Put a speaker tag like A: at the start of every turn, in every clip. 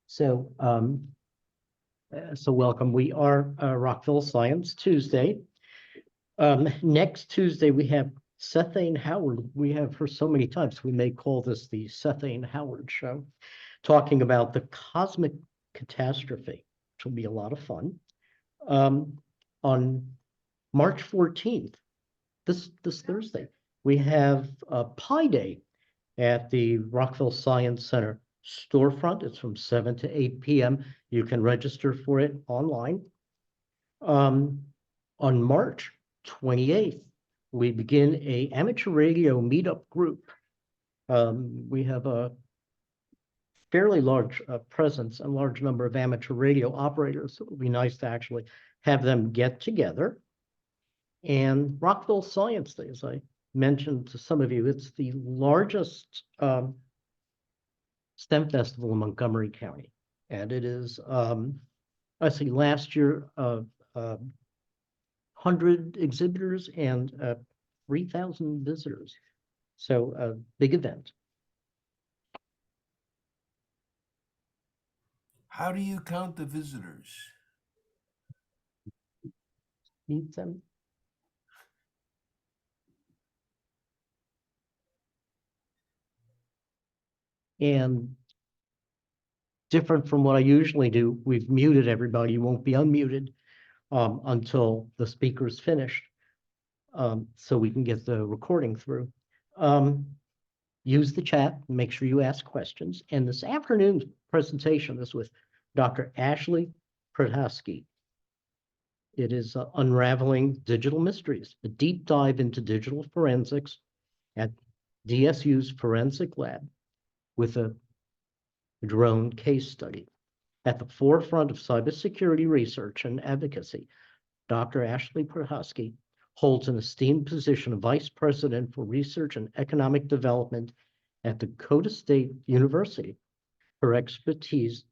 A: So welcome. We are Rockville Science Tuesday. Next Tuesday, we have Sethane Howard. We have her so many times, we may call this the Sethane Howard Show, talking about the cosmic catastrophe, which will be a lot of fun. On March 14th, this Thursday, we have Pi Day at the Rockville Science Center storefront. It's from 7 to 8 p.m. You can register for it online. On March 28th, we begin a amateur radio meetup group. We have a fairly large presence and large number of amateur radio operators. So it would be nice to actually have them get together. And Rockville Science Day, as I mentioned to some of you, it's the largest STEM festival in Montgomery County. And it is, I see last year, 100 exhibitors and 3,000 visitors. So a big event.
B: How do you count the visitors?
A: Meet them. And different from what I usually do, we've muted everybody. You won't be unmuted until the speaker's finished, so we can get the recording through. Use the chat, make sure you ask questions. And this afternoon's presentation is with Dr. Ashley Prohaski. It is Unraveling Digital Mysteries, a deep dive into digital forensics at DSU's Forensic Lab with a drone case study. At the forefront of cybersecurity research and advocacy, Dr. Ashley Prohaski holds an esteemed position of Vice President for Research and Economic Development at Dakota State University. Her expertise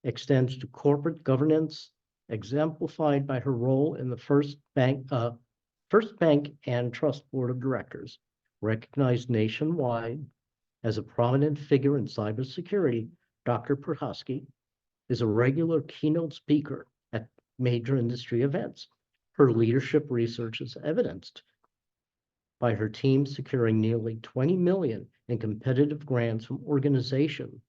A: extends to corporate governance, exemplified by her role in the First Bank and Trust Board of Directors, recognized nationwide as a prominent figure in cybersecurity. Dr. Prohaski is a regular keynote speaker at major industry events. Her leadership research is evidenced by her team securing nearly $20 million in competitive grants from organizations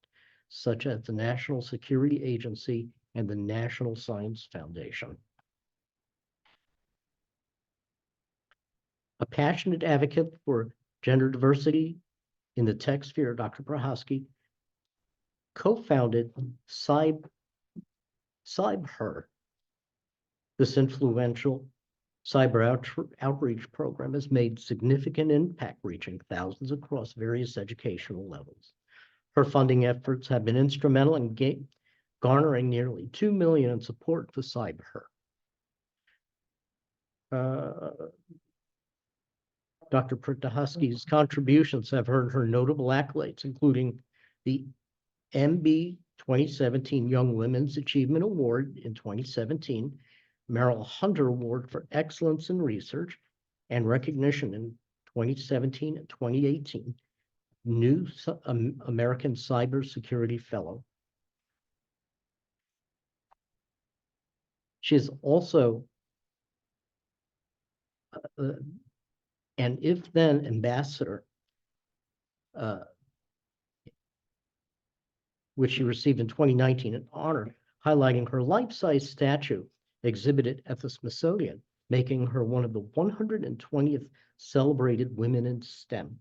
A: such as the National Security Agency and the National Science Foundation. A passionate advocate for gender diversity in the tech sphere, Dr. Prohaski co-founded CyberHer. This influential cyber outreach program has made significant impact, reaching thousands across various educational levels. Her funding efforts have been instrumental in garnering nearly $2 million in support for CyberHer. Dr. Prohaski's contributions have earned her notable accolades, including the MB 2017 Young Women's Achievement Award in 2017, Merrill Hunter Award for Excellence in Research, and recognition in 2017 and 2018, New American Cybersecurity Fellow. She is also an if-then ambassador, which she received in 2019, an honor highlighting her life-size statue exhibited at the Smithsonian, making her one of the 120th celebrated women in STEM.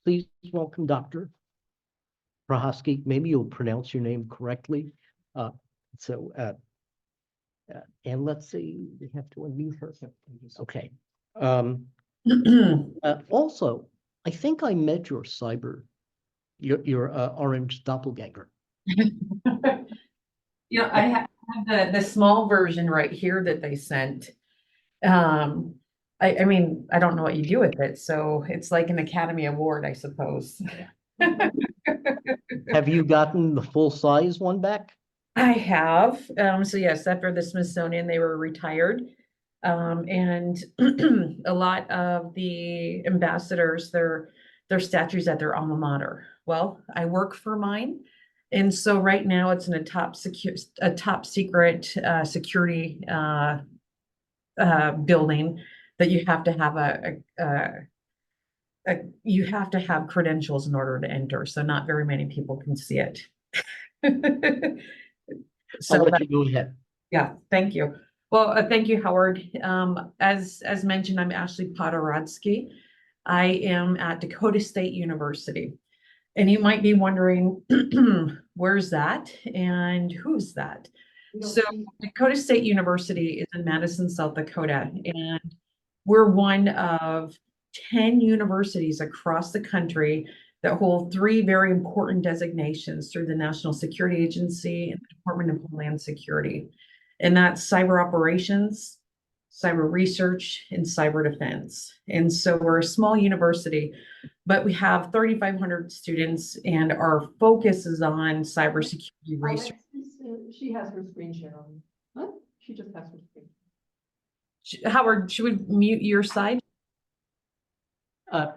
A: Please welcome Dr. Prohaski. Maybe you'll pronounce your name correctly. And let's see, we have to unmute her. Okay. Also, I think I met your orange doppelganger.
C: Yeah, I have the small version right here that they sent. I mean, I don't know what you do with it, so it's like an Academy Award, I suppose.
A: Have you gotten the full-size one back?
C: I have. So yes, after the Smithsonian, they were retired. And a lot of the ambassadors, their statues at their alma mater. Well, I work for mine. And so right now it's in a top secret security building that you have to have you have to have credentials in order to enter. So not very many people can see it.
A: I'll
C: So
A: let
C: that,
A: you go ahead.
C: yeah, thank you. Well, thank you, Howard. As mentioned, I'm Ashley Podorodsky. I am at Dakota State University. And you might be wondering, where's that and who's that? So Dakota State University is in Madison, South Dakota, and we're one of 10 universities across the country that hold three very important designations through the National Security Agency and the Department of Homeland Security. And that's cyber operations, cyber research, and cyber defense. And so we're a small university, but we have 3,500 students, and our focus is on cybersecurity research.
D: She has her screen share on. Huh? She just has her screen.
C: Howard, should we mute your side?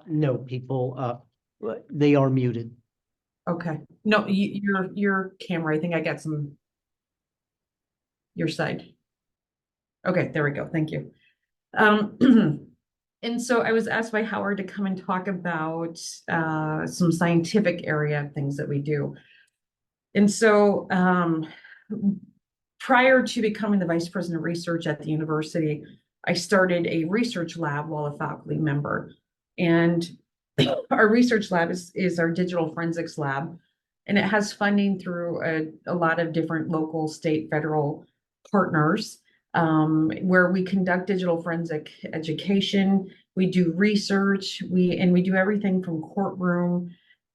A: No, people, they are muted.
C: Okay. No, your camera, I think I got your side. Okay, there we go. Thank you. And so I was asked by Howard to come and talk about some scientific area of things that we do. And so prior to becoming the vice president of research at the university, I started a research lab while a faculty member. And our research lab is our digital forensics lab. And it has funding through a lot of different local, state, federal partners, where we conduct digital forensic education. We do research, we do everything from courtroom,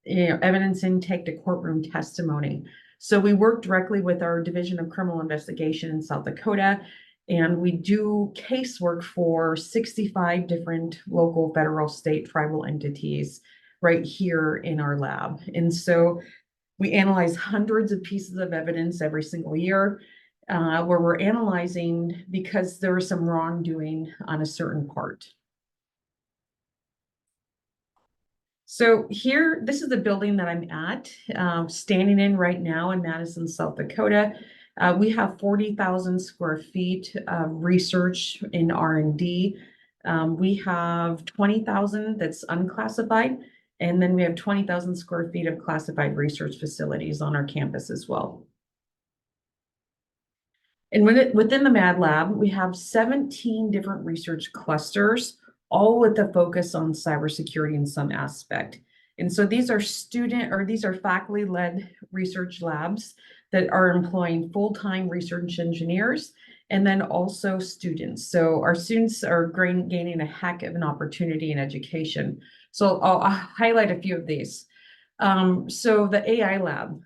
C: evidence intake to courtroom testimony. So we work directly with our Division of Criminal Investigation in South Dakota, and we do casework for 65 different local, federal, state, tribal entities right here in our lab. And so we analyze hundreds of pieces of evidence every single year, where we're analyzing because there was some wrongdoing on a certain part. So here, this is the building that I'm at, standing in right now in Madison, South Dakota. We have 40,000 square feet of research in R&D. We have 20,000 that's unclassified, and then we have 20,000 square feet of classified research facilities on our campus as well. And within the Mad Lab, we have 17 different research clusters, all with a focus on cybersecurity in some aspect. And so these are faculty-led research labs that are employing full-time research engineers and then also students. So our students are gaining a heck of an opportunity in education. So I'll highlight a few of these. So the AI lab,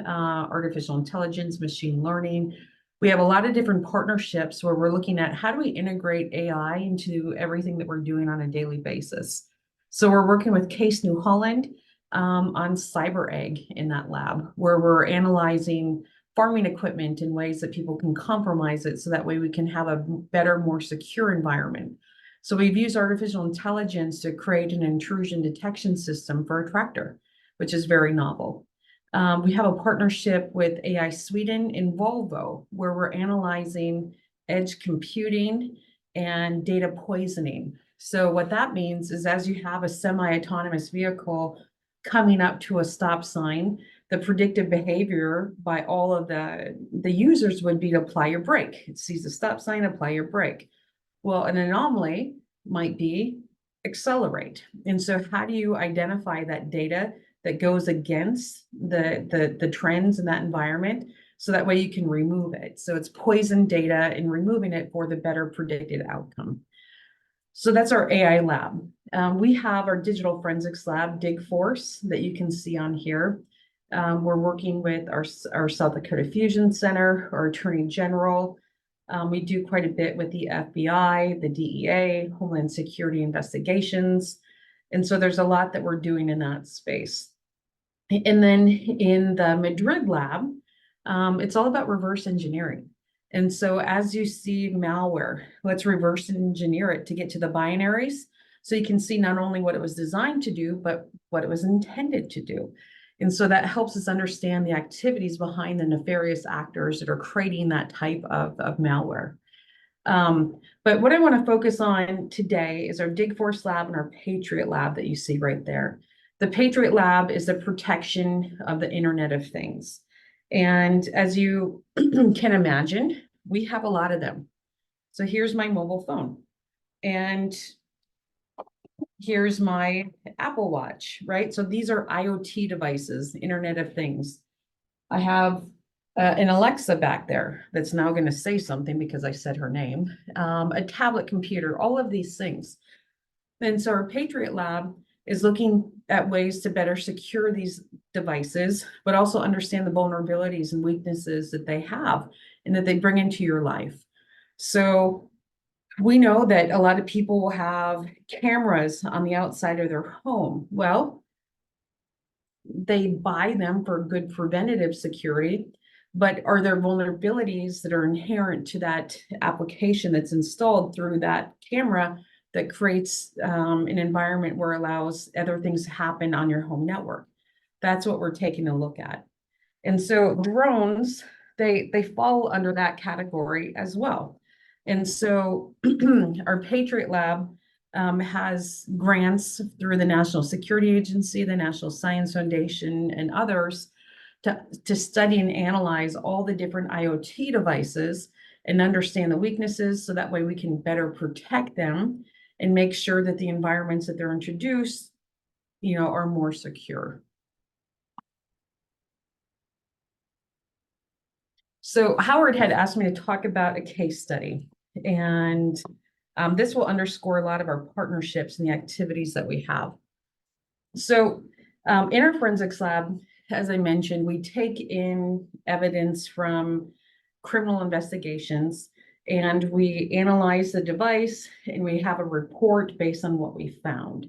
C: artificial intelligence, machine learning. We have a lot of different partnerships where we're looking at how do we integrate AI into everything that we're doing on a daily basis. So we're working with Case New Holland on cyber egg in that lab, where we're analyzing farming equipment in ways that people can compromise it so that way we can have a better, more secure environment. So we've used artificial intelligence to create an intrusion detection system for a tractor, which is very novel. We have a partnership with AI Sweden in Volvo, where we're analyzing edge computing and data poisoning. So what that means is as you have a semi-autonomous vehicle coming up to a stop sign, the predictive behavior by all of the users would be to apply your brake. It sees the stop sign, apply your brake. Well, an anomaly might be accelerate. And so how do you identify that data that goes against the trends in that environment so that way you can remove it? So it's poison data and removing it for the better predicted outcome. So that's our AI lab. We have our digital forensics lab, DigForce, that you can see on here. We're working with our South Dakota Fusion Center, our Attorney General. We do quite a bit with the FBI, the DEA, Homeland Security investigations. And so there's a lot that we're doing in that space. And then in the Madrid lab, it's all about reverse engineering. And so as you see malware, let's reverse engineer it to get to the binaries. So you can see not only what it was designed to do, but what it was intended to do. And so that helps us understand the activities behind the nefarious actors that are creating that type of malware. But what I want to focus on today is our DigForce lab and our Patriot lab that you see right there. The Patriot lab is the protection of the Internet of Things. And as you can imagine, we have a lot of them. So here's my mobile phone. And here's my Apple Watch, right? So these are IoT devices, Internet of Things. I have an Alexa back there that's now going to say something because I said her name, a tablet computer, all of these things. And so our Patriot Lab is looking at ways to better secure these devices, but also understand the vulnerabilities and weaknesses that they have and that they bring into your life. So we know that a lot of people will have cameras on the outside of their home. Well, they buy them for good preventative security, but are there vulnerabilities that are inherent to that application that's installed through that camera that creates an environment where it allows other things to happen on your home network? That's what we're taking a look at. And so drones, they fall under that category as well. And so our Patriot Lab has grants through the National Security Agency, the National Science Foundation, and others to study and analyze all the different IoT devices and understand the weaknesses so that way we can better protect them and make sure that the environments that they're introduced, are more secure. So Howard had asked me to talk about a case study, and this will underscore a lot of our partnerships and the activities that we have. So in our forensics lab, as I mentioned, we take in evidence from criminal investigations and we analyze the device and we have a report based on what we found.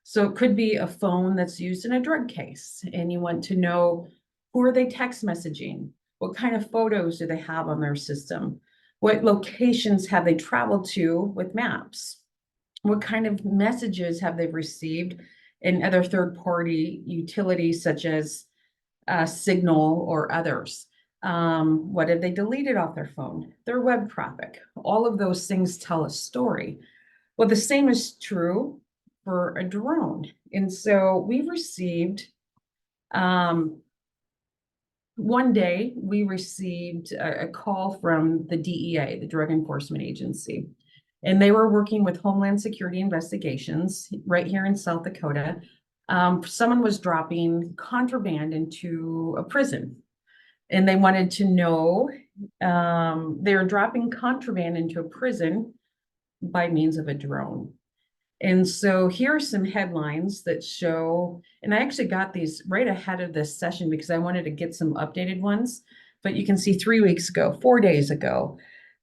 C: So it could be a phone that's used in a drug case and you want to know, who are they text messaging? What kind of photos do they have on their system? What locations have they traveled to with maps? What kind of messages have they received in other third-party utilities such as Signal or others? What have they deleted off their phone? Their web traffic. All of those things tell a story. Well, the same is true for a drone. And so we received, one day we received a call from the DEA, the Drug Enforcement Agency, and they were working with Homeland Security Investigations right here in South Dakota. Someone was dropping contraband into a prison, and they wanted to know, they were dropping contraband into a prison by means of a drone. And so here are some headlines that show, and I actually got these right ahead of this session because I wanted to get some updated ones, but you can see 3 weeks ago, 4 days ago,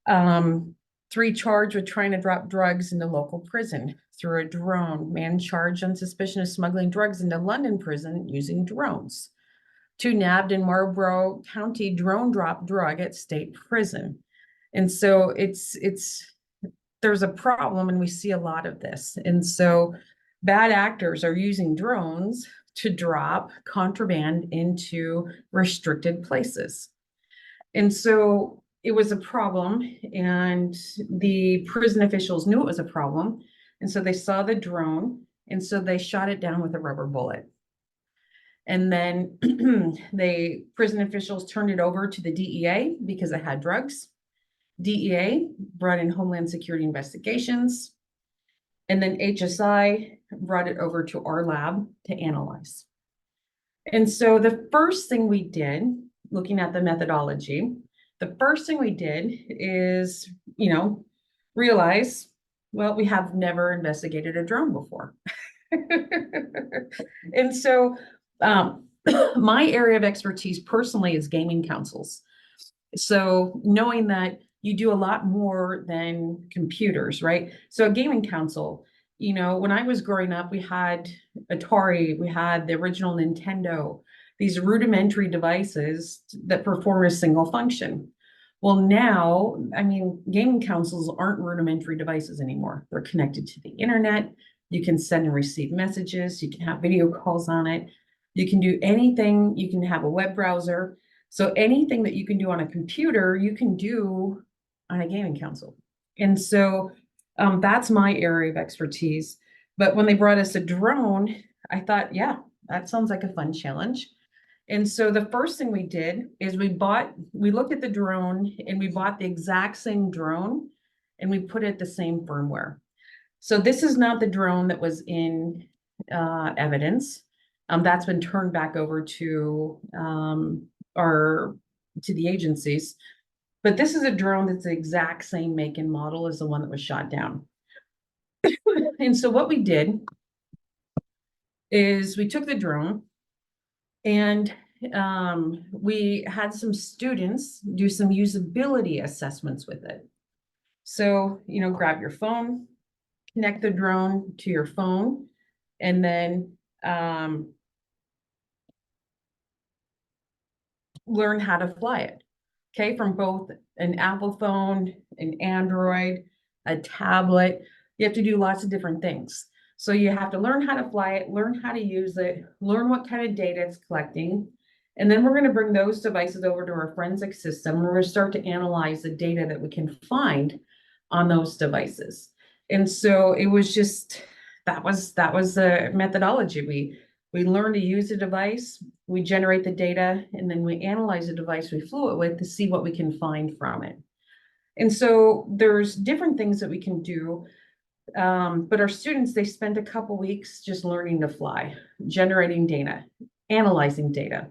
C: 3 charged with trying to drop drugs into local prison through a drone. Man charged on suspicion of smuggling drugs into London prison using drones. 2 nabbed in Marlborough County drone drop drug at state prison. And so there's a problem, and we see a lot of this. And so bad actors are using drones to drop contraband into restricted places. And so it was a problem, and the prison officials knew it was a problem. And so they saw the drone, and so they shot it down with a rubber bullet. And then prison officials turned it over to the DEA because it had drugs. DEA brought in Homeland Security Investigations, and then HSI brought it over to our lab to analyze. And so the first thing we did, looking at the methodology, the first thing we did is, realize, well, we have never investigated a drone before. And so my area of expertise personally is gaming councils. So knowing that you do a lot more than computers, right? So a gaming console, when I was growing up, we had Atari, we had the original Nintendo, these rudimentary devices that perform a single function. Well, now, gaming consoles aren't rudimentary devices anymore. They're connected to the internet. You can send and receive messages. You can have video calls on it. You can do anything, you can have a web browser. So anything that you can do on a computer, you can do on a gaming console. And so that's my area of expertise. But when they brought us a drone, I thought, yeah, that sounds like a fun challenge. And so the first thing we did is we looked at the drone and we bought the exact same drone and we put it the same firmware. So this is not the drone that was in evidence. That's been turned back over to the agencies. But this is a drone that's the exact same make and model as the one that was shot down. And so what we did is we took the drone and we had some students do some usability assessments with it. So, grab your phone, connect the drone to your phone, and then learn how to fly it. Okay, from both an Apple phone, an Android, a tablet. You have to do lots of different things. So you have to learn how to fly it, learn how to use it, learn what kind of data it's collecting. And then we're going to bring those devices over to our forensic system. We're going to start to analyze the data that we can find on those devices. And so it was just, that was the methodology. We learn to use the device, we generate the data, and then we analyze the device we flew it with to see what we can find from it. And so there's different things that we can do. But our students, they spend a couple weeks just learning to fly, generating data, analyzing data.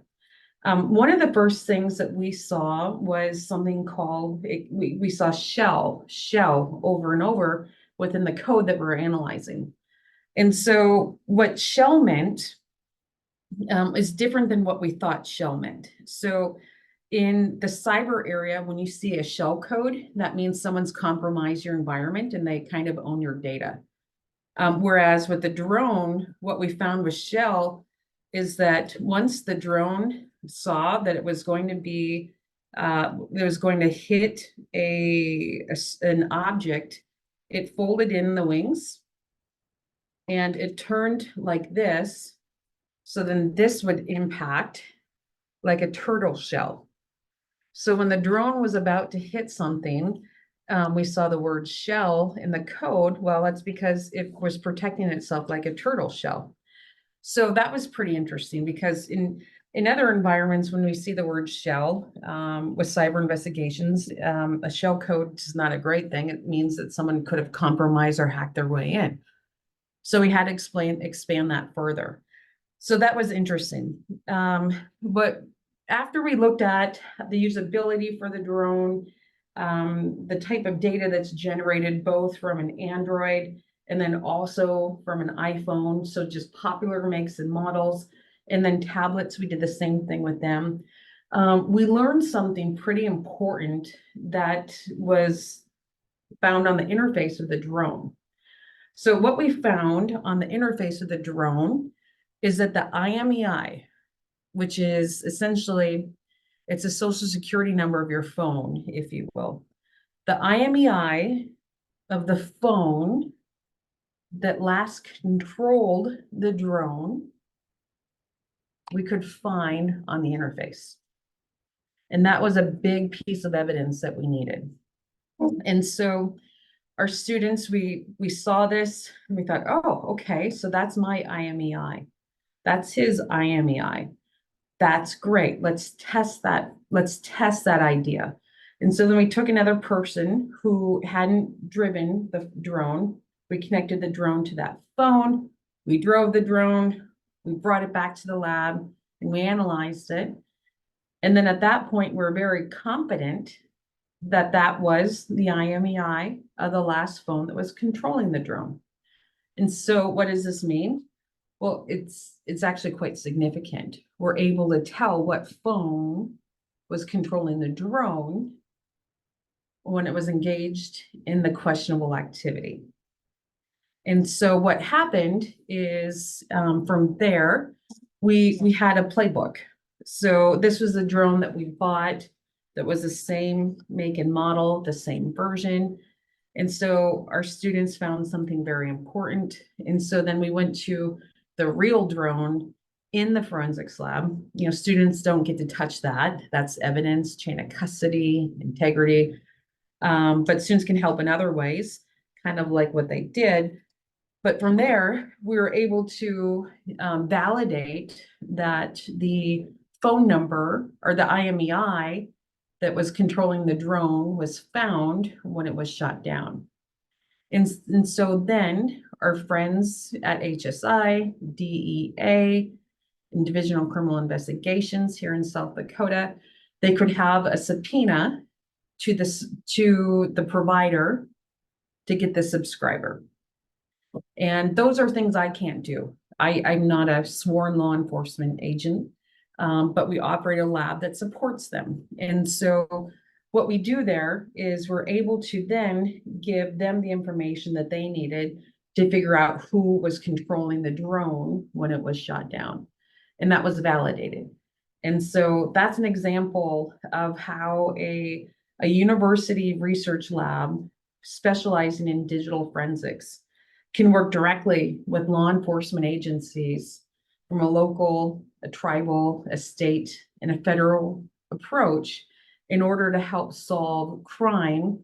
C: One of the first things that we saw was something called, we saw shell over and over within the code that we're analyzing. And so what shell meant is different than what we thought shell meant. So in the cyber area, when you see a shell code, that means someone's compromised your environment and they kind of own your data. Whereas with the drone, what we found with shell is that once the drone saw that it was going to be, it was going to hit an object, it folded in the wings and it turned like this. So then this would impact like a turtle shell. So when the drone was about to hit something, we saw the word shell in the code. Well, that's because it was protecting itself like a turtle shell. So that was pretty interesting because in other environments, when we see the word shell with cyber investigations, a shell code is not a great thing. It means that someone could have compromised or hacked their way in. So we had to expand that further. So that was interesting. But after we looked at the usability for the drone, the type of data that's generated both from an Android and then also from an iPhone, so just popular makes and models, and then tablets, we did the same thing with them. We learned something pretty important that was found on the interface of the drone. So what we found on the interface of the drone is that the IMEI, which is essentially, it's a social security number of your phone, if you will. The IMEI of the phone that last controlled the drone, we could find on the interface. And that was a big piece of evidence that we needed. And so our students, we saw this and we thought, oh, okay, so that's my IMEI. That's his IMEI. That's great. Let's test that. Let's test that idea. And so then we took another person who hadn't driven the drone. We connected the drone to that phone. We drove the drone. We brought it back to the lab and we analyzed it. And then at that point, we're very confident that that was the IMEI of the last phone that was controlling the drone. And so what does this mean? Well, it's actually quite significant. We're able to tell what phone was controlling the drone when it was engaged in the questionable activity. And so what happened is from there, we had a playbook. So this was a drone that we bought that was the same make and model, the same version. And so our students found something very important. And so then we went to the real drone in the forensics lab. You know, students don't get to touch that. That's evidence, chain of custody, integrity. But students can help in other ways, kind of like what they did. But from there, we were able to validate that the phone number or the IMEI that was controlling the drone was found when it was shot down. And so then our friends at HSI, DEA, and Division of Criminal Investigations here in South Dakota, they could have a subpoena to the provider to get the subscriber. And those are things I can't do. I'm not a sworn law enforcement agent, but we operate a lab that supports them. And so what we do there is we're able to then give them the information that they needed to figure out who was controlling the drone when it was shot down. And that was validated. And so that's an example of how a university research lab specializing in digital forensics can work directly with law enforcement agencies from a local, a tribal, a state, and a federal approach in order to help solve crime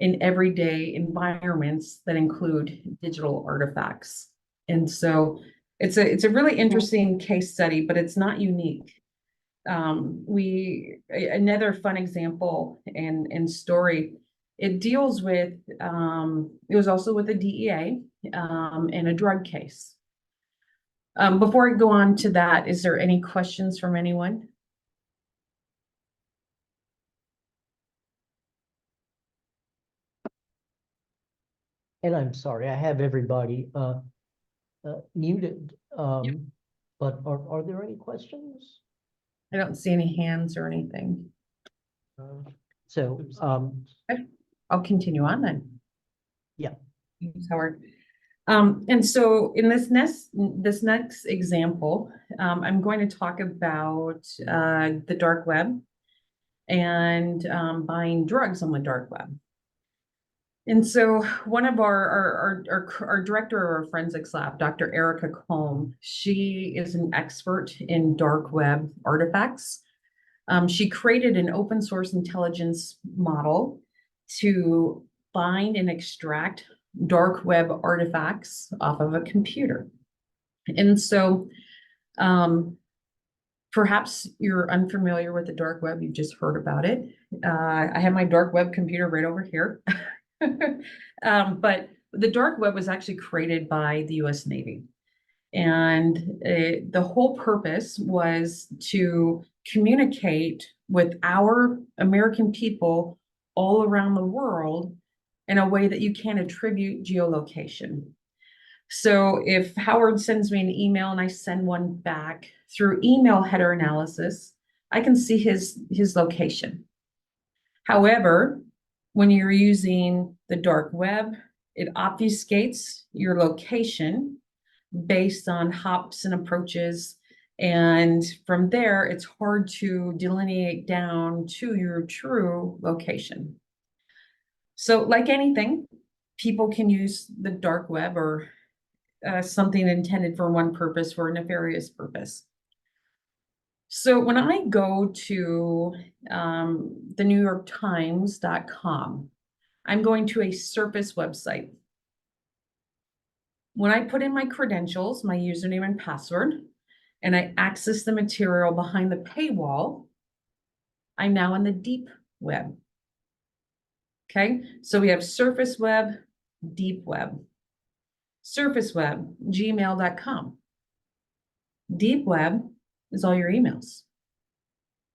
C: in everyday environments that include digital artifacts. And so it's a really interesting case study, but it's not unique. Another fun example and story, it deals with, it was also with the DEA and a drug case. Before I go on to that, is there any questions from anyone?
A: And I'm sorry, I have everybody muted. But are there any questions?
C: I don't see any hands or anything.
A: So,
C: I'll continue on then.
A: Yeah.
C: Thanks, Howard. And so in this next example, I'm going to talk about the dark web and buying drugs on the dark web. And so one of our director of our forensics lab, Dr. Erica Colm, she is an expert in dark web artifacts. She created an open source intelligence model to find and extract dark web artifacts off of a computer. And so perhaps you're unfamiliar with the dark web, you've just heard about it. I have my dark web computer right over here. But the dark web was actually created by the US Navy. And the whole purpose was to communicate with our American people all around the world in a way that you can't attribute geolocation. So if Howard sends me an email and I send one back through email header analysis, I can see his location. However, when you're using the dark web, it obfuscates your location based on hops and approaches. And from there, it's hard to delineate down to your true location. So like anything, people can use the dark web or something intended for one purpose for a nefarious purpose. So when I go to the NewYorkTimes.com, I'm going to a Surface website. When I put in my credentials, my username and password, and I access the material behind the paywall, I'm now in the deep web. Okay, so we have surface web, deep web. Surface web, gmail.com. Deep web is all your emails.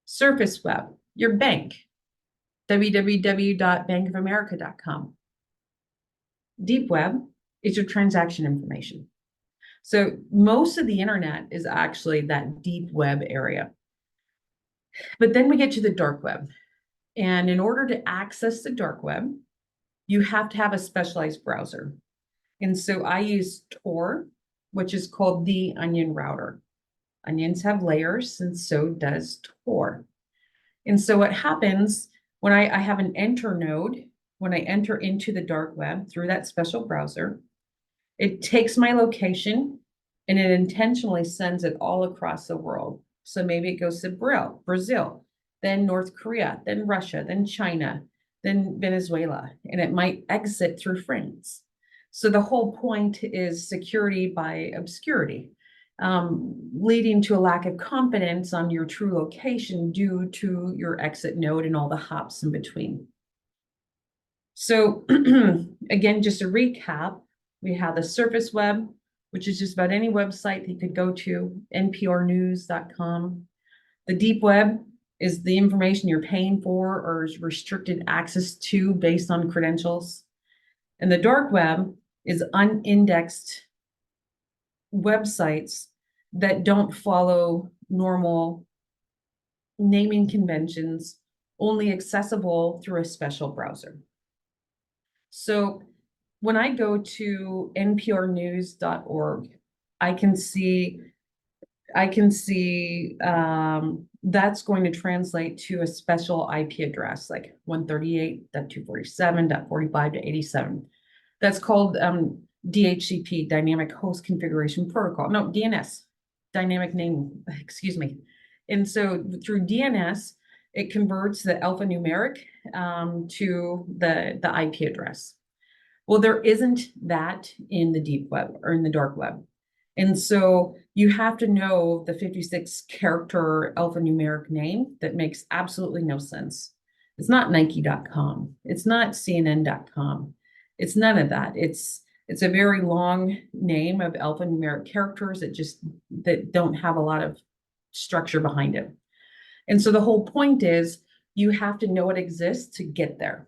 C: Surface web, your bank, www.bankofamerica.com. Deep web is your transaction information. So most of the internet is actually that deep web area. But then we get to the dark web. And in order to access the dark web, you have to have a specialized browser. And so I use Tor, which is called the Onion router. Onions have layers, and so does Tor. And so what happens when I have an enter node, when I enter into the dark web through that special browser, it takes my location and it intentionally sends it all across the world. So maybe it goes to Brazil, then North Korea, then Russia, then China, then Venezuela, and it might exit through France. So the whole point is security by obscurity, leading to a lack of confidence on your true location due to your exit node and all the hops in between. So again, just a recap, we have the surface web, which is just about any website that you could go to, nprnews.com. The deep web is the information you're paying for or is restricted access to based on credentials. And the dark web is unindexed websites that don't follow normal naming conventions, only accessible through a special browser. So when I go to nprnews.org, I can see that's going to translate to a special IP address like 138.247.45.87. That's called DHCP, Dynamic Host Configuration Protocol. No, DNS, Dynamic Name, excuse me. And so through DNS, it converts the alphanumeric to the IP address. Well, there isn't that in the deep web or in the dark web. And so you have to know the 56 character alphanumeric name that makes absolutely no sense. It's not Nike.com. It's not CNN.com. It's none of that. It's a very long name of alphanumeric characters that don't have a lot of structure behind it. And so the whole point is you have to know it exists to get there.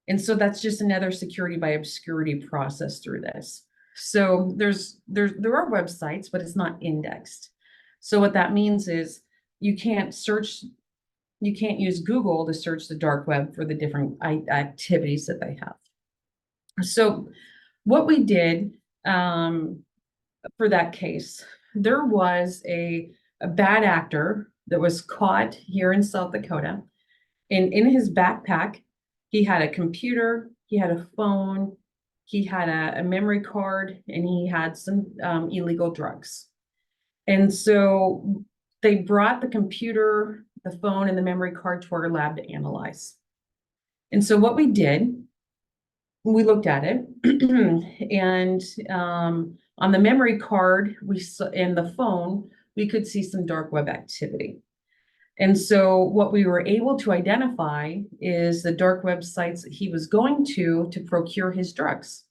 C: And so that's just another security by obscurity process through this. So there are websites, but it's not indexed. So what that means is you can't use Google to search the dark web for the different activities that they have. So what we did for that case, there was a bad actor that was caught here in South Dakota. And in his backpack, he had a computer, he had a phone, he had a memory card, and he had some illegal drugs. And so they brought the computer, the phone, and the memory card to our lab to analyze. And so what we did, we looked at it, and on the memory card, and the phone, we could see some dark web activity. And so what we were able to identify is the dark web sites that he was going to procure his drugs.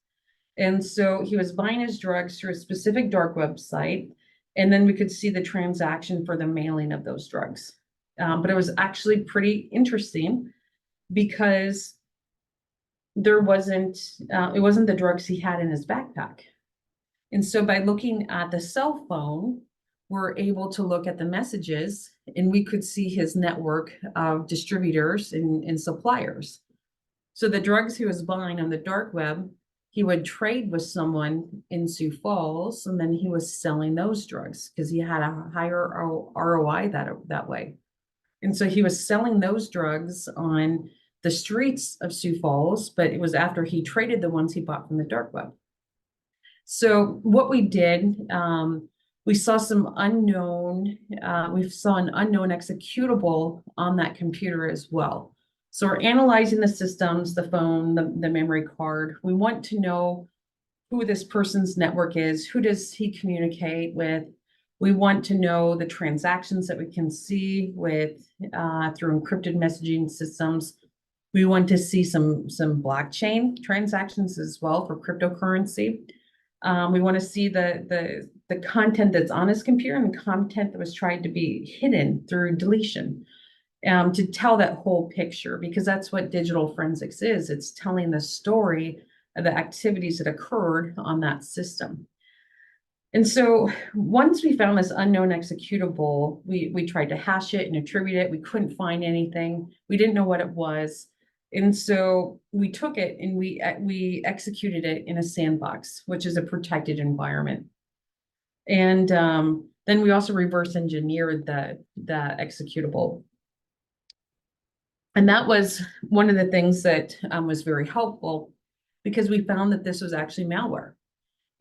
C: And so he was buying his drugs through a specific dark website, and then we could see the transaction for the mailing of those drugs. But it was actually pretty interesting because it wasn't the drugs he had in his backpack. And so by looking at the cell phone, we're able to look at the messages, and we could see his network of distributors and suppliers. So the drugs he was buying on the dark web, he would trade with someone in Sioux Falls, and then he was selling those drugs because he had a higher ROI that way. And so he was selling those drugs on the streets of Sioux Falls, but it was after he traded the ones he bought from the dark web. So what we did, we saw an unknown executable on that computer as well. So we're analyzing the systems, the phone, the memory card. We want to know who this person's network is, who does he communicate with. We want to know the transactions that we can see with through encrypted messaging systems. We want to see some blockchain transactions as well for cryptocurrency. We want to see the content that's on his computer and the content that was tried to be hidden through deletion, to tell that whole picture, because that's what digital forensics is. It's telling the story of the activities that occurred on that system. And so once we found this unknown executable, we tried to hash it and attribute it. We couldn't find anything. We didn't know what it was. And so we took it and we executed it in a sandbox, which is a protected environment. And then we also reverse engineered the executable. And that was one of the things that was very helpful, because we found that this was actually malware.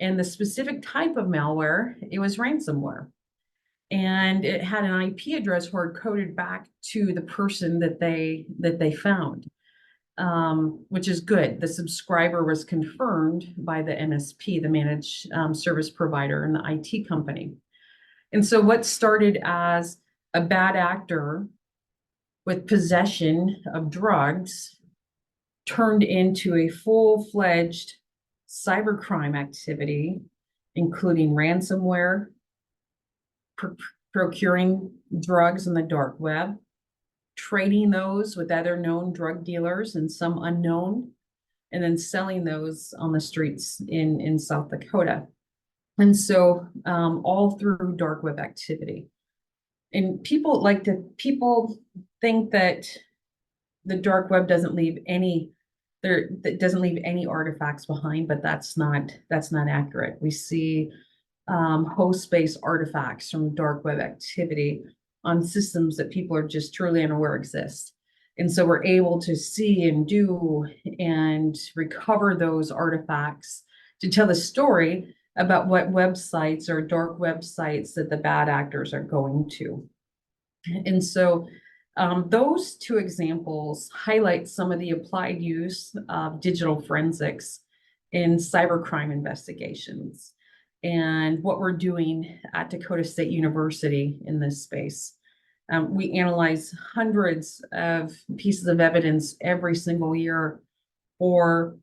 C: And the specific type of malware, it was ransomware. And it had an IP address hard coded back to the person that they found, which is good. The subscriber was confirmed by the MSP, the managed service provider, and the IT company. And so what started as a bad actor with possession of drugs turned into a full-fledged cybercrime activity, including ransomware, procuring drugs in the dark web, trading those with other known drug dealers and some unknown, and then selling those on the streets in South Dakota. And so all through dark web activity. And people think that the dark web doesn't leave any artifacts behind, but that's not accurate. We see host-based artifacts from dark web activity on systems that people are just truly unaware exist. And so we're able to see and do and recover those artifacts to tell the story about what websites or dark websites that the bad actors are going to. And so those two examples highlight some of the applied use of digital forensics in cybercrime investigations and what we're doing at Dakota State University in this space. We analyze hundreds of pieces of evidence every single year for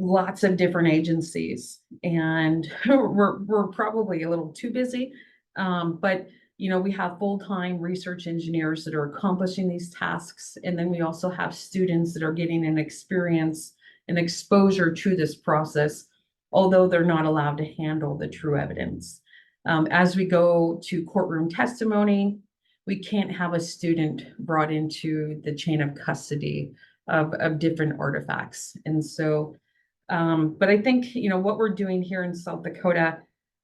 C: lots of different agencies, and we're probably a little too busy, but we have full-time research engineers that are accomplishing these tasks, and then we also have students that are getting an experience and exposure to this process, although they're not allowed to handle the true evidence. As we go to courtroom testimony, we can't have a student brought into the chain of custody of different artifacts. And so, but I think, what we're doing here in South Dakota,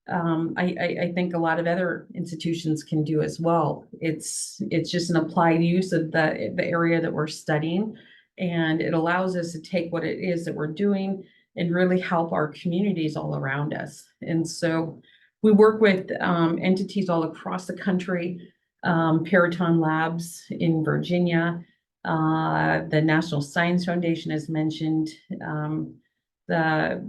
C: I think a lot of other institutions can do as well. It's just an applied use of the area that we're studying, and it allows us to take what it is that we're doing and really help our communities all around us. And so we work with entities all across the country, Peraton Labs in Virginia, the National Science Foundation as mentioned, the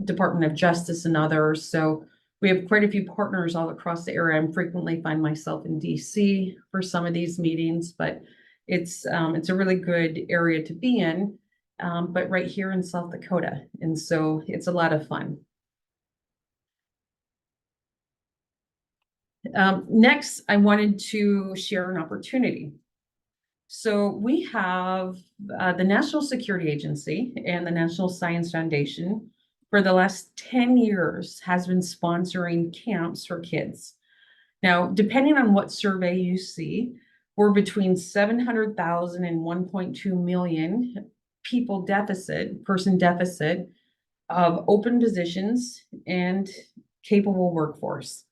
C: Department of Justice and others. So we have quite a few partners all across the area. I frequently find myself in DC for some of these meetings, but it's a really good area to be in, but right here in South Dakota. And so it's a lot of fun. Next, I wanted to share an opportunity. So we have the National Security Agency and the National Science Foundation for the last 10 years has been sponsoring camps for kids. Now, depending on what survey you see, we're between 700,000 and 1.2 million person deficit of open positions and capable workforce.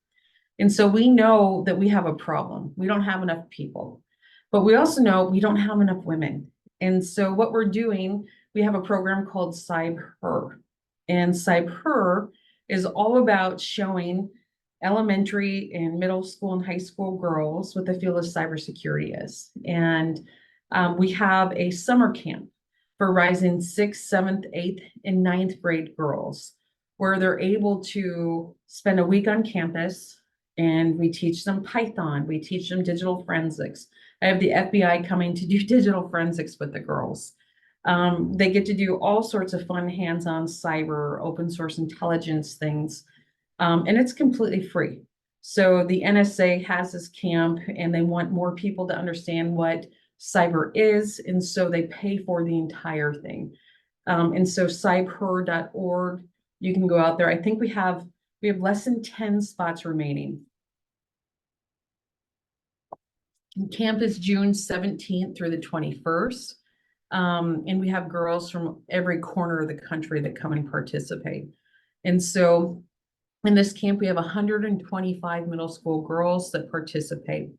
C: And so we know that we have a problem. We don't have enough people, but we also know we don't have enough women. And so what we're doing, we have a program called CybHer. And CybHer is all about showing elementary and middle school and high school girls what the field of cybersecurity is. And we have a summer camp for rising 6th, 7th, 8th, and 9th grade girls, where they're able to spend a week on campus, and we teach them Python, we teach them digital forensics. I have the FBI coming to do digital forensics with the girls. They get to do all sorts of fun hands-on cyber, open source intelligence things, and it's completely free. So the NSA has this camp, and they want more people to understand what cyber is, and so they pay for the entire thing. And so cybher.org, you can go out there. I think we have less than 10 spots remaining. Camp is June 17th through the 21st. And we have girls from every corner of the country that come and participate. And so in this camp, we have 125 middle school girls that participate.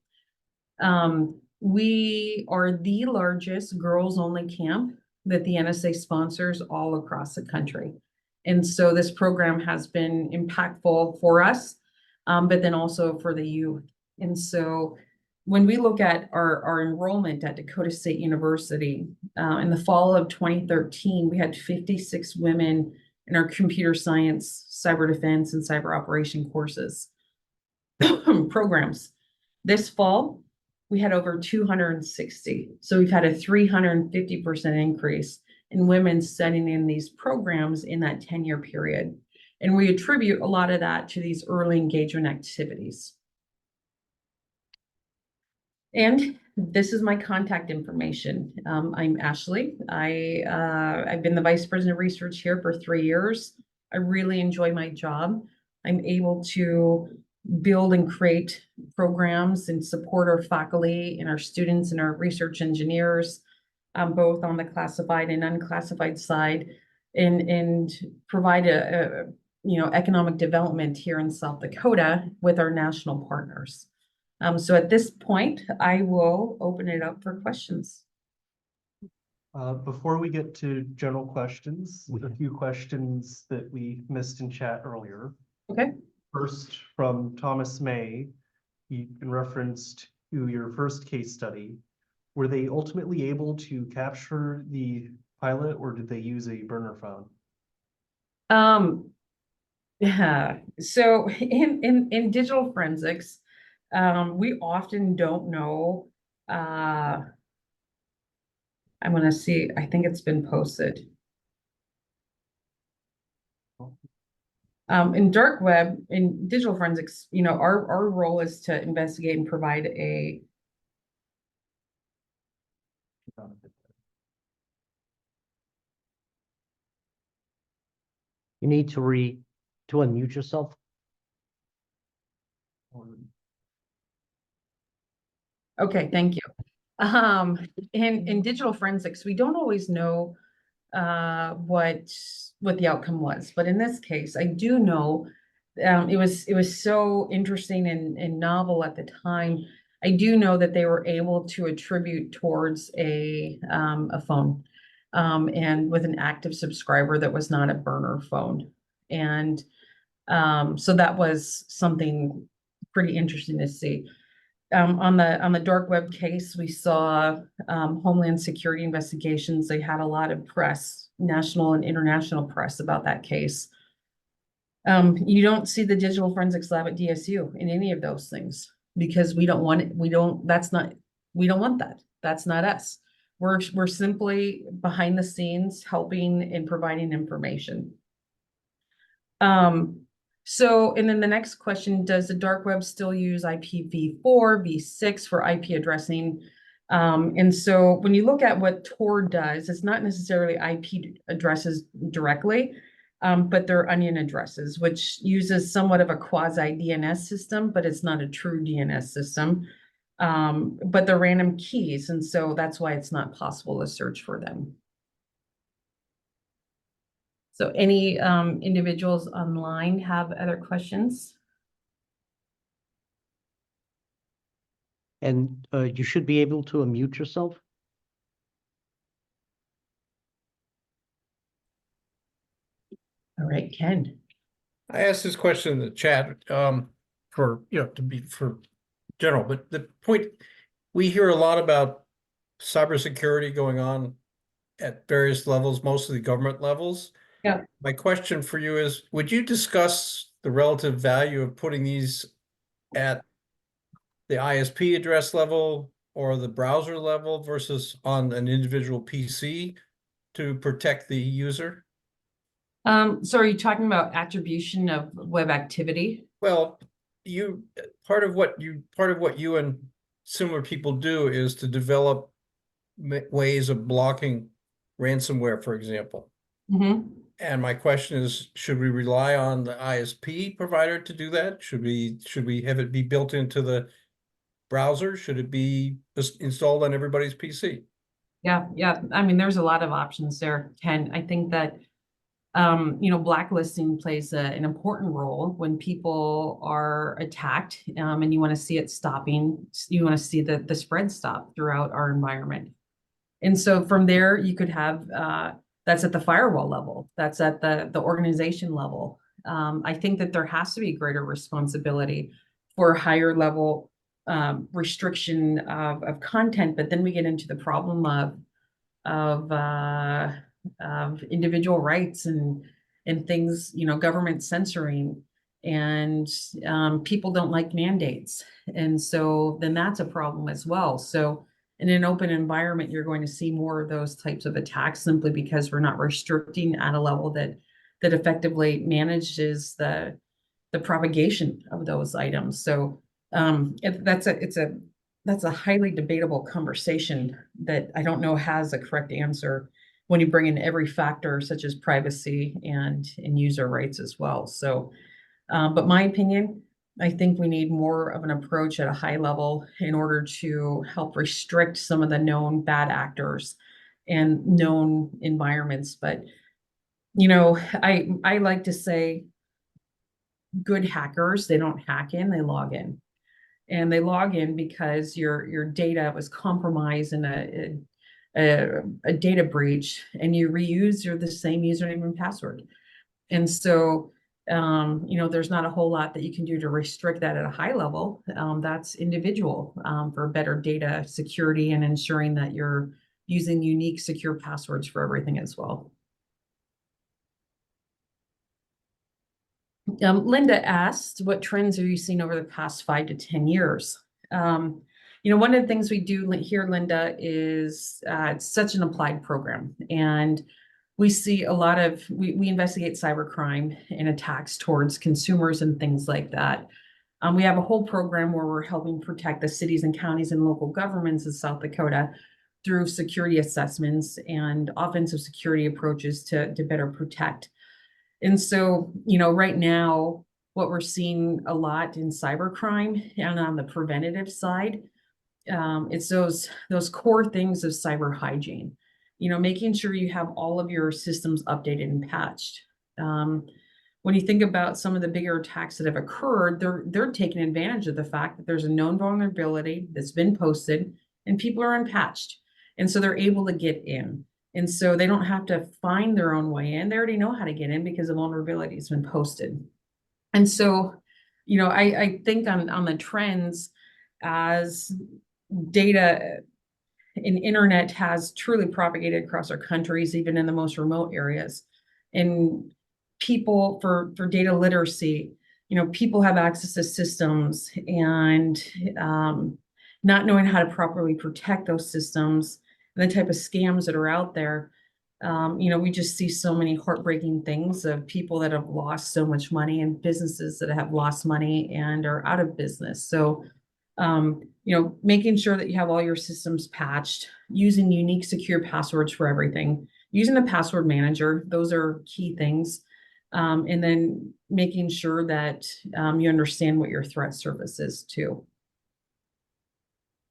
C: We are the largest girls-only camp that the NSA sponsors all across the country. And so this program has been impactful for us, but then also for the youth. And so when we look at our enrollment at Dakota State University, in the fall of 2013, we had 56 women in our computer science, cyber defense, and cyber operation courses programs. This fall, we had over 260. So we've had a 350% increase in women studying in these programs in that 10-year period. And we attribute a lot of that to these early engagement activities. And this is my contact information. I'm Ashley. I've been the Vice President of Research here for 3 years. I really enjoy my job. I'm able to build and create programs and support our faculty and our students and our research engineers, both on the classified and unclassified side, and provide a economic development here in South Dakota with our national partners. So at this point, I will open it up for questions.
E: Before we get to general questions, a few questions that we missed in chat earlier.
C: Okay.
E: First, from Thomas May, in reference to your first case study, were they ultimately able to capture the pilot, or did they use a burner phone?
C: Yeah. So in digital forensics, we often don't know. I'm gonna see, I think it's been posted. In dark web, in digital forensics, our role is to investigate and provide a.
A: You need to unmute yourself.
C: Okay, thank you. In digital forensics, we don't always know what the outcome was, but in this case, I do know it was so interesting and novel at the time. I do know that they were able to attribute towards a phone, and with an active subscriber that was not a burner phone, and so that was something pretty interesting to see. On the dark web case, we saw Homeland Security investigations. They had a lot of press, national and international press, about that case. You don't see the digital forensics lab at DSU in any of those things because we don't want it. We don't want that. That's not us. We're simply behind the scenes helping and providing information. So, and then the next question, does the dark web still use IPv4, v6 for IP addressing? And so when you look at what Tor does, it's not necessarily IP addresses directly, but they're onion addresses, which uses somewhat of a quasi DNS system, but it's not a true DNS system. But they're random keys, and so that's why it's not possible to search for them. So any individuals online have other questions?
A: And you should be able to unmute yourself.
C: All right, Ken.
F: I asked this question in the chat for general, but the point, we hear a lot about cybersecurity going on at various levels, mostly government levels.
C: Yeah.
F: My question for you is, would you discuss the relative value of putting these at the ISP address level or the browser level versus on an individual PC to protect the user?
C: So are you talking about attribution of web activity?
F: Well, part of what you and similar people do is to develop ways of blocking ransomware, for example.
C: Mm-hmm.
F: And my question is, should we rely on the ISP provider to do that? Should we have it be built into the browser? Should it be installed on everybody's PC?
C: Yeah. I mean, there's a lot of options there, Ken. I think that blacklisting plays an important role when people are attacked, and you want to see it stopping. You want to see the spread stop throughout our environment. And so from there, you could have the That's at the firewall level. That's at the organization level. I think that there has to be greater responsibility for higher level restriction of content, but then we get into the problem of individual rights and things, government censoring, and people don't like mandates. And so then that's a problem as well. So in an open environment, you're going to see more of those types of attacks simply because we're not restricting at a level that effectively manages the propagation of those items. So that's a highly debatable conversation that I don't know has a correct answer when you bring in every factor such as privacy and user rights as well. So, but my opinion, I think we need more of an approach at a high level in order to help restrict some of the known bad actors and known environments. But, I like to say good hackers, they don't hack in, they log in. And they log in because your data was compromised in a data breach, and you reuse the same username and password. And so, there's not a whole lot that you can do to restrict that at a high level. That's individual for better data security and ensuring that you're using unique, secure passwords for everything as well. Linda asked, what trends have you seen over the past 5 to 10 years? One of the things we do here, Linda, is it's such an applied program. And we see a lot of, we investigate cybercrime and attacks towards consumers and things like that. We have a whole program where we're helping protect the cities and counties and local governments in South Dakota through security assessments and offensive security approaches to better protect. And so, right now, what we're seeing a lot in cybercrime and on the preventative side, it's those core things of cyber hygiene, making sure you have all of your systems updated and patched. When you think about some of the bigger attacks that have occurred, they're taking advantage of the fact that there's a known vulnerability that's been posted and people are unpatched. And so they're able to get in. And so they don't have to find their own way in. They already know how to get in because the vulnerability has been posted. And so, I think on the trends, as data and internet has truly propagated across our countries, even in the most remote areas, and people for data literacy, people have access to systems and not knowing how to properly protect those systems, and the type of scams that are out there. We just see so many heartbreaking things of people that have lost so much money and businesses that have lost money and are out of business. So, making sure that you have all your systems patched, using unique secure passwords for everything, using a password manager, those are key things. And then making sure that you understand what your threat surface is too.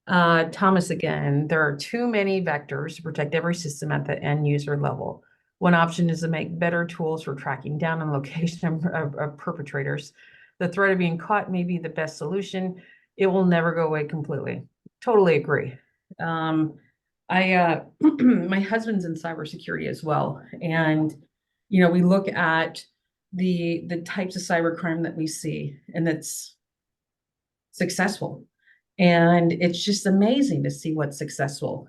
C: Thomas again, there are too many vectors to protect every system at the end user level. One option is to make better tools for tracking down and location of perpetrators. The threat of being caught may be the best solution. It will never go away completely. Totally agree. My husband's in cybersecurity as well. And, we look at the types of cybercrime that we see, and that's successful. And it's just amazing to see what's successful,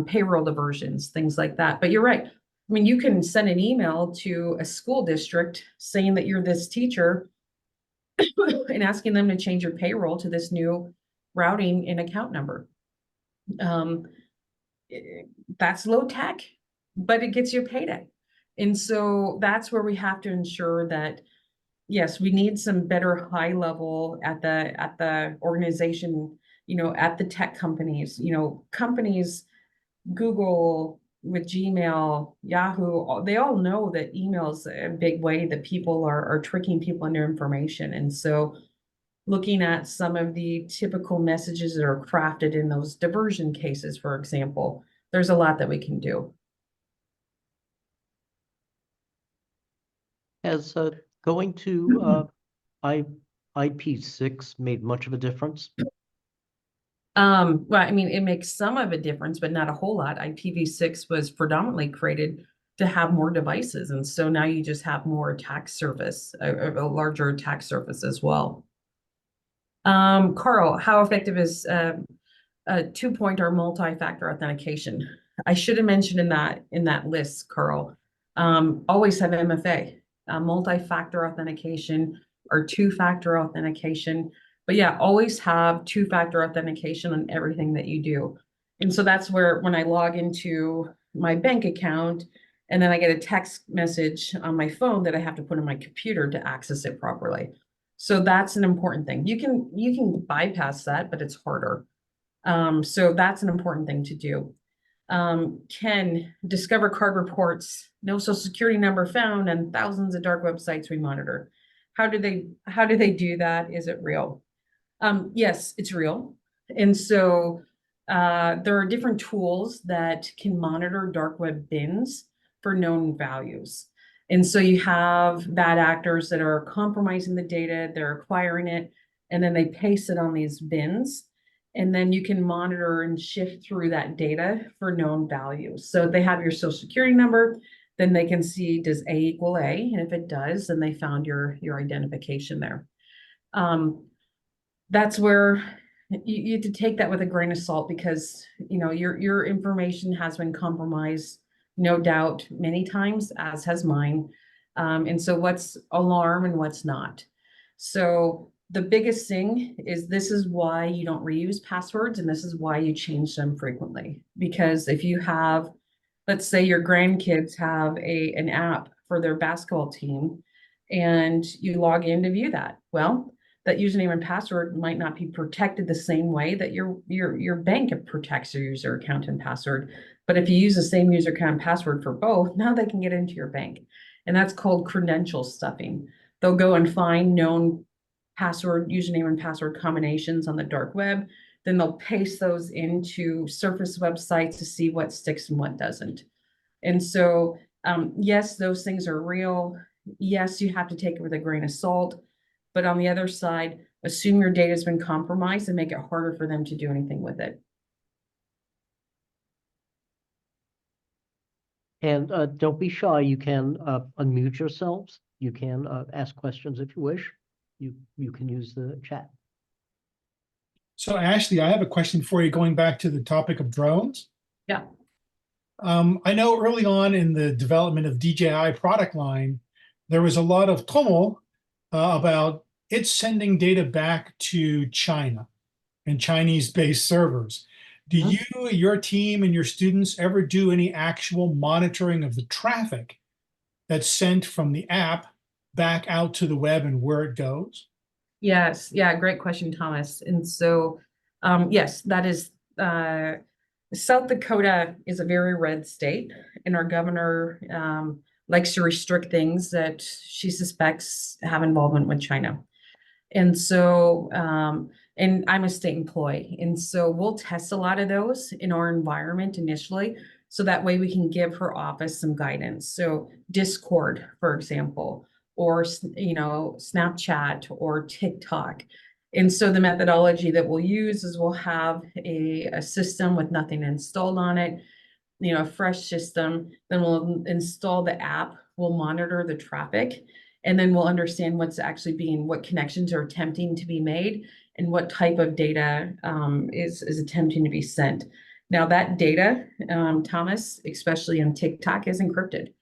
C: payroll diversions, things like that. But you're right. I mean, you can send an email to a school district saying that you're this teacher and asking them to change your payroll to this new routing and account number. That's low tech, but it gets you a payday. And so that's where we have to ensure that, yes, we need some better high level at the organization, at the tech companies, companies, Google with Gmail, Yahoo, they all know that email is a big way that people are tricking people into information. And so looking at some of the typical messages that are crafted in those diversion cases, for example, there's a lot that we can do.
A: Has going to IP6 made much of a difference?
C: Well, I mean, it makes some of a difference, but not a whole lot. IPv6 was predominantly created to have more devices. And so now you just have more attack surface, a larger attack surface as well. Carl, how effective is a 2-point or multi-factor authentication? I should have mentioned in that list, Carl. Always have MFA, multi-factor authentication or 2-factor authentication. But yeah, always have 2-factor authentication on everything that you do. And so that's where when I log into my bank account and then I get a text message on my phone that I have to put on my computer to access it properly. So that's an important thing. You can bypass that, but it's harder. So that's an important thing to do. Ken, discover card reports, no social security number found, and thousands of dark websites we monitor. How do they do that? Is it real? Yes, it's real. And so there are different tools that can monitor dark web bins for known values. And so you have bad actors that are compromising the data, they're acquiring it, and then they paste it on these bins. And then you can monitor and shift through that data for known values. So if they have your social security number, then they can see, does A equal A? And if it does, then they found your identification there. That's where you have to take that with a grain of salt because your information has been compromised, no doubt, many times, as has mine. And so what's alarm and what's not. So the biggest thing is this is why you don't reuse passwords and this is why you change them frequently. Because if you have, let's say your grandkids have an app for their basketball team and you log in to view that, well, that username and password might not be protected the same way that your bank protects your user account and password. But if you use the same user account and password for both, now they can get into your bank. And that's called credential stuffing. They'll go and find known password, username and password combinations on the dark web. Then they'll paste those into surface websites to see what sticks and what doesn't. And so, yes, those things are real. Yes, you have to take it with a grain of salt. But on the other side, assume your data has been compromised and make it harder for them to do anything with it.
A: And don't be shy. You can unmute yourselves. You can ask questions if you wish. You can use the chat.
G: So Ashley, I have a question for you going back to the topic of drones.
C: Yeah.
G: I know early on in the development of DJI product line, there was a lot of tumult about it sending data back to China and Chinese-based servers. Do you, your team, and your students ever do any actual monitoring of the traffic that's sent from the app back out to the web and where it goes?
C: Yes. Yeah. Great question, Thomas. And so, yes, that is, South Dakota is a very red state, and our governor likes to restrict things that she suspects have involvement with China. And so, and I'm a state employee, and so we'll test a lot of those in our environment initially, so that way we can give her office some guidance. So Discord, for example, or Snapchat or TikTok. And so the methodology that we'll use is we'll have a system with nothing installed on it, a fresh system. Then we'll install the app, we'll monitor the traffic, and then we'll understand what's actually what connections are attempting to be made and what type of data is attempting to be sent. Now that data, Thomas, especially on TikTok, is encrypted,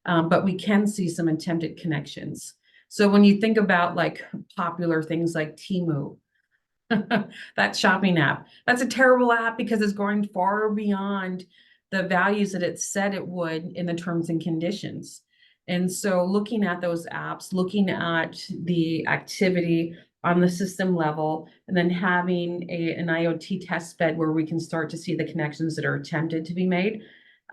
C: but we can see some attempted connections. So when you think about like popular things like Temu, that shopping app, that's a terrible app because it's going far beyond the values that it said it would in the terms and conditions. And so looking at those apps, looking at the activity on the system level, and then having an IoT test bed where we can start to see the connections that are attempted to be made.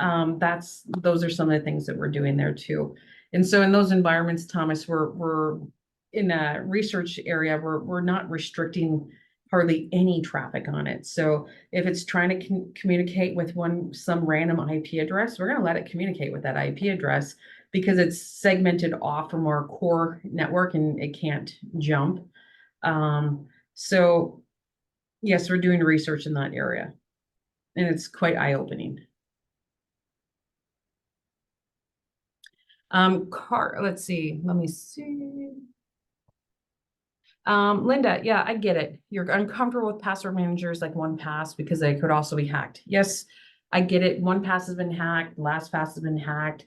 C: Those are some of the things that we're doing there too. And so in those environments, Thomas, we're in a research area where we're not restricting hardly any traffic on it. So if it's trying to communicate with some random IP address, we're going to let it communicate with that IP address because it's segmented off from our core network and it can't jump. So yes, we're doing research in that area, and it's quite eye-opening. Let's see, let me see. Linda, yeah, I get it. You're uncomfortable with password managers like 1Pass because they could also be hacked. Yes, I get it. 1Pass has been hacked, LastPass has been hacked,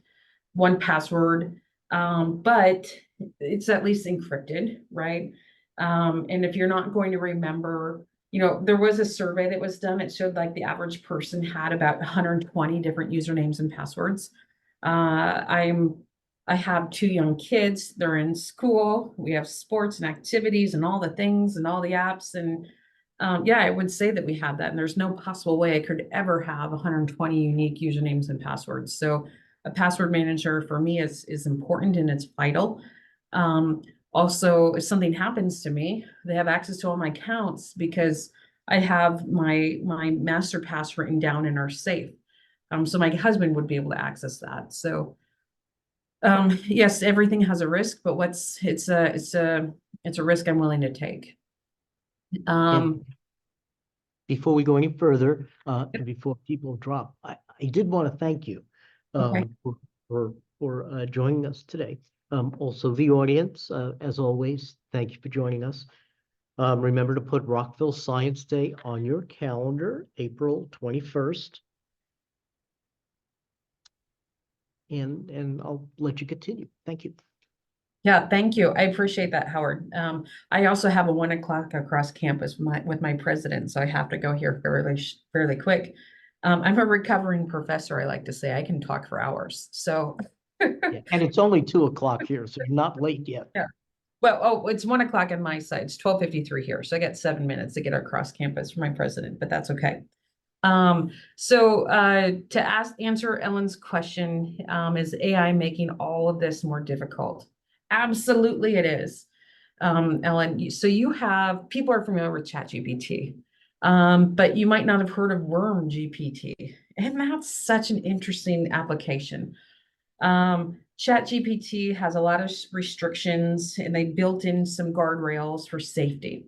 C: 1Password, but it's at least encrypted, right? And if you're not going to remember, there was a survey that was done. It showed like the average person had about 120 different usernames and passwords. I have 2 young kids. They're in school. We have sports and activities and all the things and all the apps. And yeah, I would say that we have that. And there's no possible way I could ever have 120 unique usernames and passwords. So a password manager for me is important and it's vital. Also, if something happens to me, they have access to all my accounts because I have my master pass written down in our safe. So my husband would be able to access that. So yes, everything has a risk, but it's a risk I'm willing to take.
A: And before we go any further, and before people drop, I did want to thank you
C: Okay.
A: for joining us today. Also the audience, as always, thank you for joining us. Remember to put Rockville Science Day on your calendar, April 21st. And I'll let you continue. Thank you.
C: Yeah, thank you. I appreciate that, Howard. I also have a 1 o'clock across campus with my president, so I have to go here fairly quick. I'm a recovering professor. I like to say I can talk for hours. So,
A: Yeah. And it's only 2 o'clock here, so you're not late yet.
C: Yeah. Well, it's 1 o'clock on my side. It's 12:53 here, so I got 7 minutes to get across campus for my president, but that's okay. So to answer Ellen's question, is AI making all of this more difficult? Absolutely it is. Ellen, so people are familiar with ChatGPT, but you might not have heard of Worm GPT. And that's such an interesting application. ChatGPT has a lot of restrictions and they built in some guardrails for safety.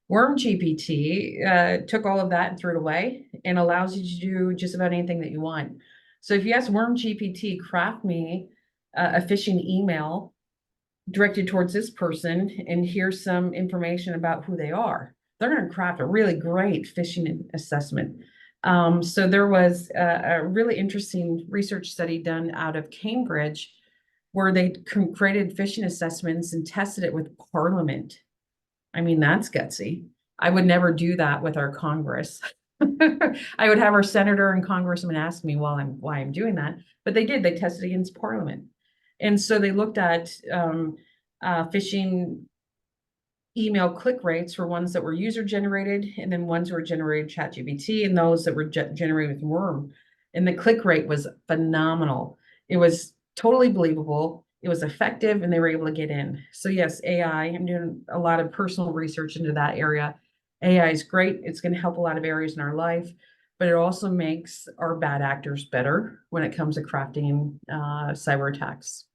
C: Worm GPT took all of that and threw it away and allows you to do just about anything that you want. So if you ask Worm GPT, craft me a phishing email directed towards this person, and here's some information about who they are, they're going to craft a really great phishing assessment. So there was a really interesting research study done out of Cambridge where they created phishing assessments and tested it with Parliament. I mean, that's gutsy. I would never do that with our Congress. I would have our senator and congressman ask me why I'm doing that, but they did. They tested against Parliament, and so they looked at phishing email click rates for ones that were user generated, and then ones that were generated ChatGPT, and those that were generated with Worm. And the click rate was phenomenal. It was totally believable. It was effective and they were able to get in. So yes, AI, I'm doing a lot of personal research into that area. AI is great. It's going to help a lot of areas in our life, but it also makes our bad actors better when it comes to crafting cyber attacks.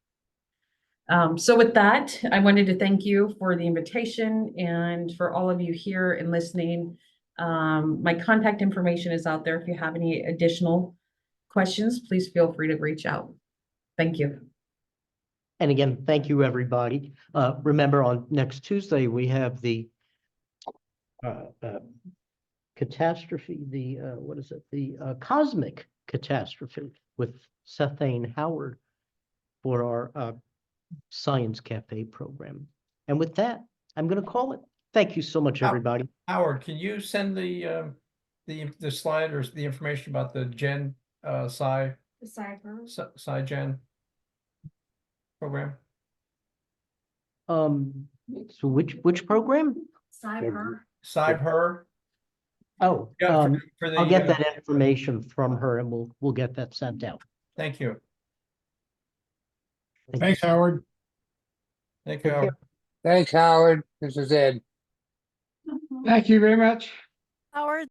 C: So with that, I wanted to thank you for the invitation and for all of you here and listening. My contact information is out there. If you have any additional questions, please feel free to reach out. Thank you.
A: And again, thank you, everybody. Remember, on next Tuesday, we have the catastrophe, what is it? The cosmic catastrophe with Sethane Howard for our Science Cafe program. And with that, I'm going to call it. Thank you so much, everybody.
F: Howard, can you send the slide or the information about the Gen Gen program?
A: So which program?
F: Cyber.
A: Oh,
F: Yeah, for
A: I'll get that information from her and we'll get that sent out.
F: Thank you.
G: Thanks, Howard.
F: Thank you,
A: Take
F: Howard.
A: care.
H: Thanks, Howard. This is Ed.
I: Thank you very much.
J: Howard.